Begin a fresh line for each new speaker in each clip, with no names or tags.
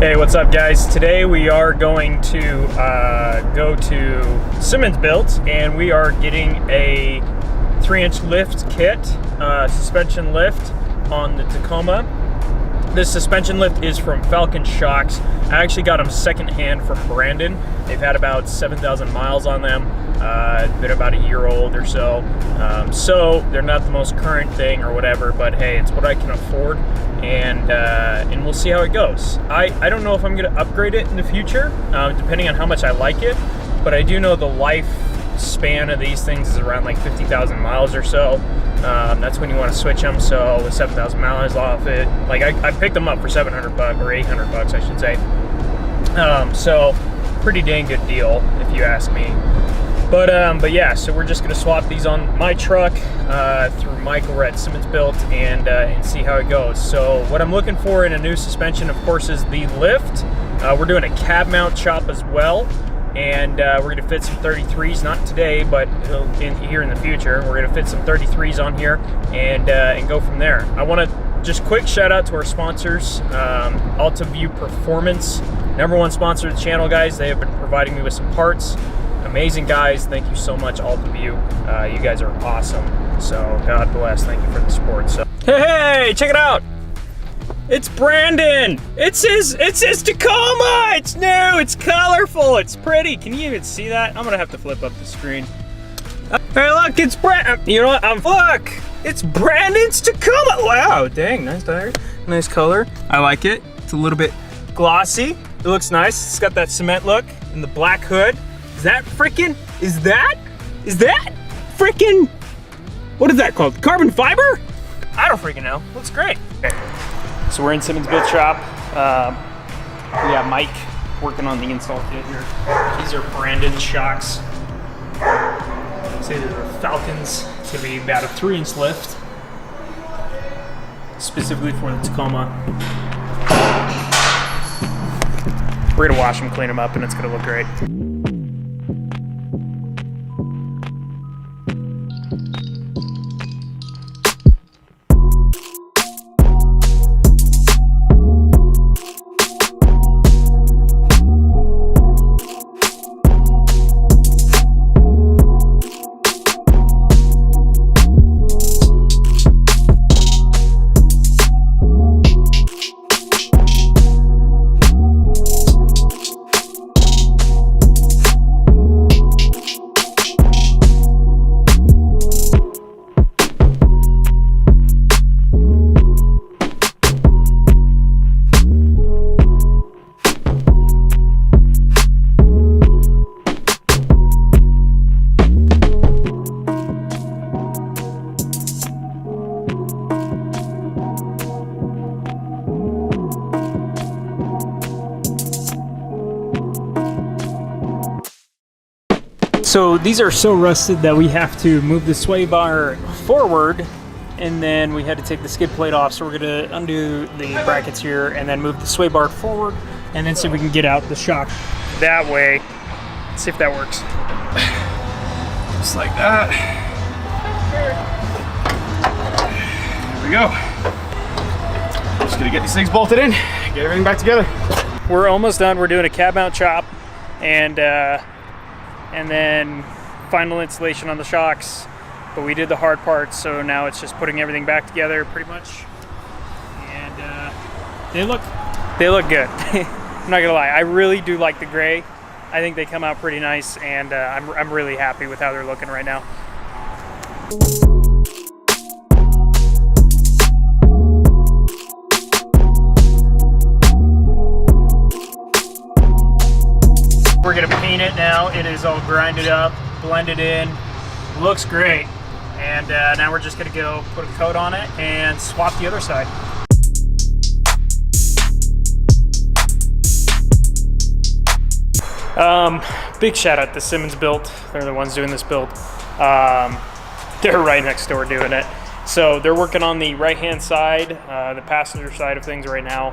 Hey, what's up guys? Today we are going to go to Simmons Build and we are getting a 3-inch lift kit, suspension lift on the Tacoma. This suspension lift is from Falcon shocks. I actually got them secondhand from Brandon. They've had about 7,000 miles on them. Been about a year old or so. So they're not the most current thing or whatever, but hey, it's what I can afford, and we'll see how it goes. I don't know if I'm gonna upgrade it in the future, depending on how much I like it, but I do know the lifespan of these things is around like 50,000 miles or so. That's when you want to switch them. So with 7,000 miles off it, like I picked them up for 700 bucks or 800 bucks, I should say. So pretty dang good deal if you ask me. But yeah, so we're just gonna swap these on my truck through Mike over at Simmons Build and see how it goes. So what I'm looking for in a new suspension, of course, is the lift. We're doing a cab mount chop as well. And we're gonna fit some 33s, not today, but here in the future. We're gonna fit some 33s on here and go from there. I wanna just quick shout out to our sponsors, Monotube Performance, #1 sponsor of the channel, guys. They have been providing me with some parts. Amazing guys, thank you so much, Monotube. You guys are awesome. So God bless, thank you for the support. So hey, check it out. It's Brandon. It's his Tacoma. It's new. It's colorful. It's pretty. Can you even see that? I'm gonna have to flip up the screen. Hey, look, it's you know what? Look, it's Brandon's Tacoma. Wow, dang, nice tires, nice color. I like it. It's a little bit glossy. It looks nice. It's got that cement look and the black hood. Is that freaking? What is that called? Carbon fiber? I don't freaking know. Looks great. Okay. So we're in Simmons Build shop. We have Mike working on the install kit here. These are Brandon shocks. Say these are Falcons. It's gonna be about a 3-inch lift, specifically for the Tacoma. We're gonna wash them, clean them up, and it's gonna look great. So these are so rusted that we have to move the sway bar forward, and then we had to take the skid plate off. So we're gonna undo the brackets here and then move the sway bar forward and then see if we can get out the shock that way. Let's see if that works. Just like that. There we go. Just gonna get these things bolted in, get everything back together. We're almost done. We're doing a cab mount chop and then final installation on the shocks, but we did the hard parts, so now it's just putting everything back together pretty much, and they look good. I'm not gonna lie, I really do like the gray. I think they come out pretty nice, and I'm really happy with how they're looking right now. We're gonna paint it now. It is all grinded up, blended in, looks great. And now we're just gonna go put a coat on it and swap the other side. Big shout out to Simmons Build. They're the ones doing this build. They're right next door doing it. So they're working on the right-hand side, the passenger side of things right now,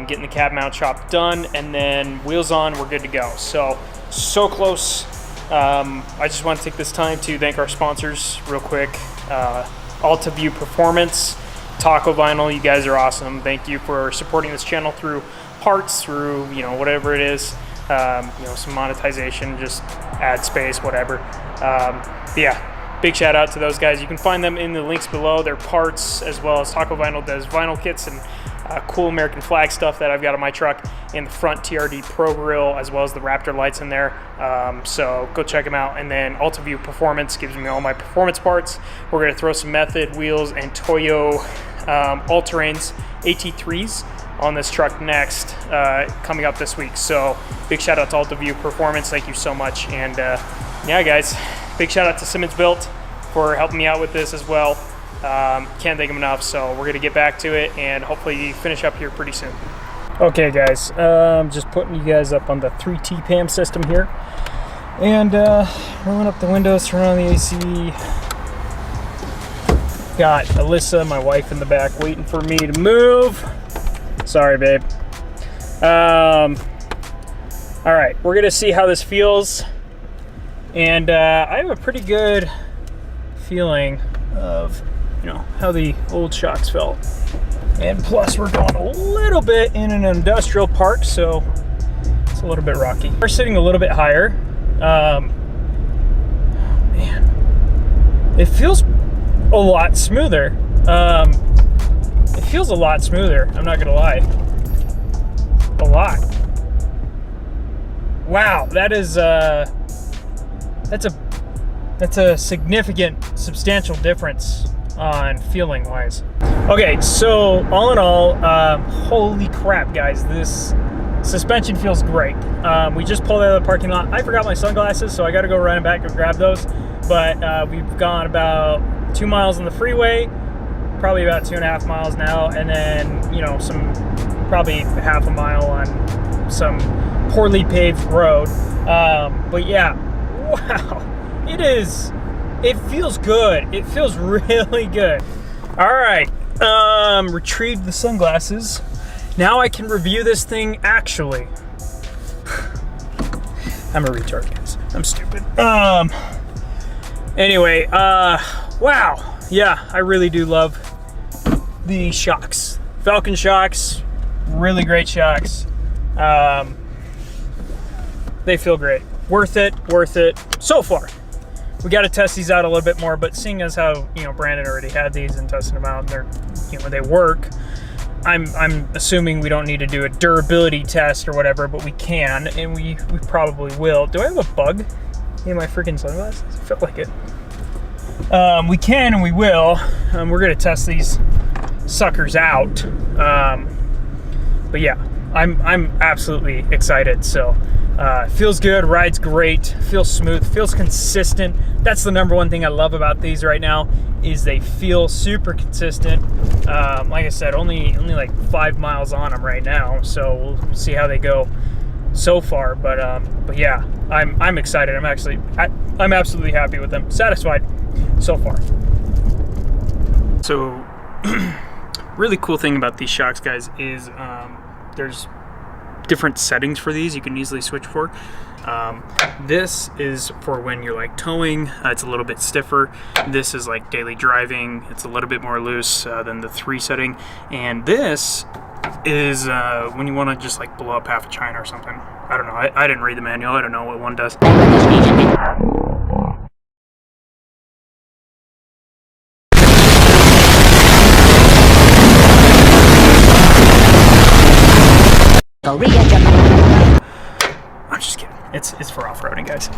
getting the cab mount chop done, and then wheels on, we're good to go. So close. I just want to take this time to thank our sponsors real quick. Monotube Performance, Taco Vinyl, you guys are awesome. Thank you for supporting this channel through parts through, you know, whatever it is, you know, some monetization, just ad space, whatever. Yeah, big shout out to those guys. You can find them in the links below. Their parts, as well as Taco Vinyl does vinyl kits and cool American flag stuff that I've got on my truck, in the front TRD Pro Grill, as well as the Raptor lights in there. So go check them out. And then AltaView Performance gives me all my performance parts. We're going to throw some Method wheels and Toyo all-terrains AT3s on this truck next, coming up this week. So big shout out to AltaView Performance. Thank you so much. And yeah, guys, big shout out to Simmons Build for helping me out with this as well. Can't thank them enough. So we're gonna get back to it and hopefully finish up here pretty soon. Okay, guys, just putting you guys up on the 3T PAM system here, and rolling up the windows, turn on the AC. Got Alyssa, my wife, in the back waiting for me to move. Sorry, babe. All right, we're gonna see how this feels, and I have a pretty good feeling of, you know, how the old shocks felt. And plus we're going a little bit in an industrial park, so it's a little bit rocky. We're sitting a little bit higher. Man, it feels a lot smoother. It feels a lot smoother, I'm not gonna lie. A lot. Wow, that is that's a significant, substantial difference on feeling wise. Okay, so all in all, holy crap, guys, this suspension feels great. We just pulled out of the parking lot. I forgot my sunglasses, so I got to go run back and grab those. But we've gone about 2 miles on the freeway, probably about 2.5 miles now, and then, you know, probably half a mile on some poorly paved road. But yeah, wow, it feels good. It feels really good. All right, retrieved the sunglasses. Now I can review this thing actually. I'm a retard, guys. I'm stupid. Anyway, wow. Yeah, I really do love the shocks. Falcon shocks, really great shocks. They feel great. Worth it so far. We got to test these out a little bit more, but seeing as how, you know, Brandon already had these and tested them out, and they're, you know, they work. I'm assuming we don't need to do a durability test or whatever, but we can, and we probably will. Do I have a bug in my freaking sunglasses? I felt like it. We can and we will. We're gonna test these suckers out. But yeah, I'm absolutely excited. So feels good, rides great, feels smooth, feels consistent. That's the number one thing I love about these right now, is they feel super consistent. Like I said, only like 5 miles on them right now, so we'll see how they go so far. But yeah, I'm excited. I'm absolutely happy with them. Satisfied so far. So really cool thing about these shocks, guys, is there's different settings for these you can easily switch for. This is for when you're like towing, it's a little bit stiffer. This is like daily driving, it's a little bit more loose than the 3 setting. And this is when you want to just like blow up half a China or something. I don't know, I didn't read the manual, I don't know what one does. I'm just kidding. It's for off-roading, guys.